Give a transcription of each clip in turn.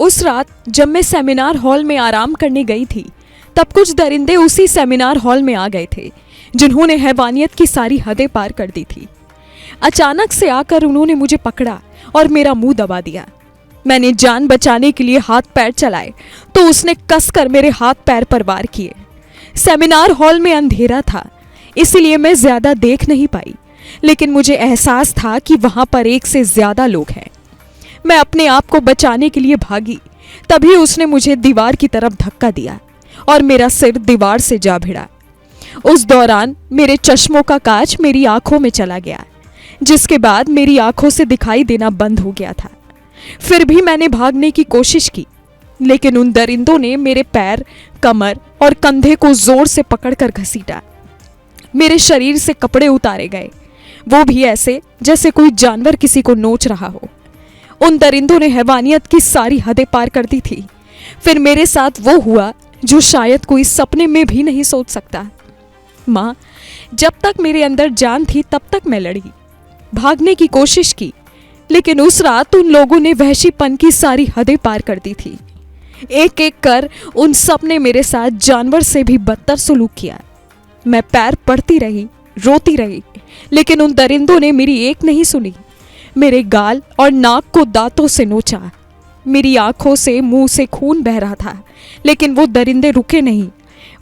उस रात जब मैं सेमिनार हॉल में आराम करने गई थी, तब कुछ दरिंदे उसी सेमिनार हॉल में आ गए थे जिन्होंने हैवानियत की सारी हदें पार कर दी थी। अचानक से आकर उन्होंने मुझे पकड़ा और मेरा मुंह दबा दिया। मैंने जान बचाने के लिए हाथ पैर चलाए तो उसने कसकर मेरे हाथ पैर पर वार किए। सेमिनार हॉल में अंधेरा था, इसलिए मैं ज्यादा देख नहीं पाई, लेकिन मुझे एहसास था कि वहां पर एक से ज्यादा लोग हैं। मैं अपने आप को बचाने के लिए भागी, तभी उसने मुझे दीवार की तरफ धक्का दिया और मेरा सिर दीवार से जा भिड़ा। उस दौरान मेरे चश्मों का कांच मेरी आंखों में चला गया, जिसके बाद मेरी आंखों से दिखाई देना बंद हो गया था। फिर भी मैंने भागने की कोशिश की, लेकिन उन दरिंदों ने मेरे पैर, कमर और कंधे को जोर से पकड़कर घसीटा। मेरे शरीर से कपड़े उतारे गए, वो भी ऐसे जैसे कोई जानवर किसी को नोच रहा हो। उन दरिंदों ने हैवानियत की सारी हदें पार कर दी थी। फिर मेरे साथ वो हुआ जो शायद कोई सपने में भी नहीं सोच सकता। माँ, जब तक मेरे अंदर जान थी तब तक मैं लड़ी, भागने की कोशिश की, लेकिन उस रात उन लोगों ने वहशीपन की सारी हदें पार कर दी थी। एक एक कर उन सब ने मेरे साथ जानवर से भी बदतर सलूक किया। मैं पैर पड़ती रही, रोती रही, लेकिन उन दरिंदों ने मेरी एक नहीं सुनी। मेरे गाल और नाक को दांतों से नोचा। मेरी आंखों से, मुंह से खून बह रहा था, लेकिन वो दरिंदे रुके नहीं।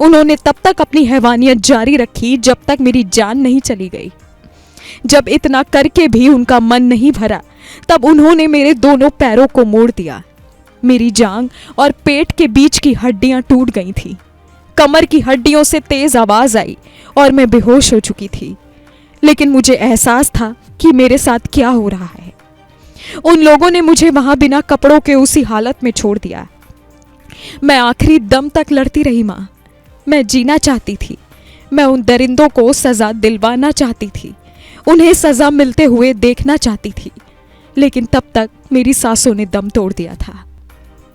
उन्होंने तब तक अपनी हैवानियत जारी रखी जब तक मेरी जान नहीं चली गई। जब इतना करके भी उनका मन नहीं भरा, तब उन्होंने मेरे दोनों पैरों को मोड़ दिया। मेरी जांघ और पेट के बीच की हड्डियां टूट गई थी। कमर की हड्डियों से तेज आवाज आई और मैं बेहोश हो चुकी थी, लेकिन मुझे एहसास था कि मेरे साथ क्या हो रहा है। उन लोगों ने मुझे वहां बिना कपड़ों के उसी हालत में छोड़ दिया। मैं आखिरी दम तक लड़ती रही माँ। मैं जीना चाहती थी। मैं उन दरिंदों को सजा दिलवाना चाहती थी, उन्हें सजा मिलते हुए देखना चाहती थी, लेकिन तब तक मेरी सांसों ने दम तोड़ दिया था।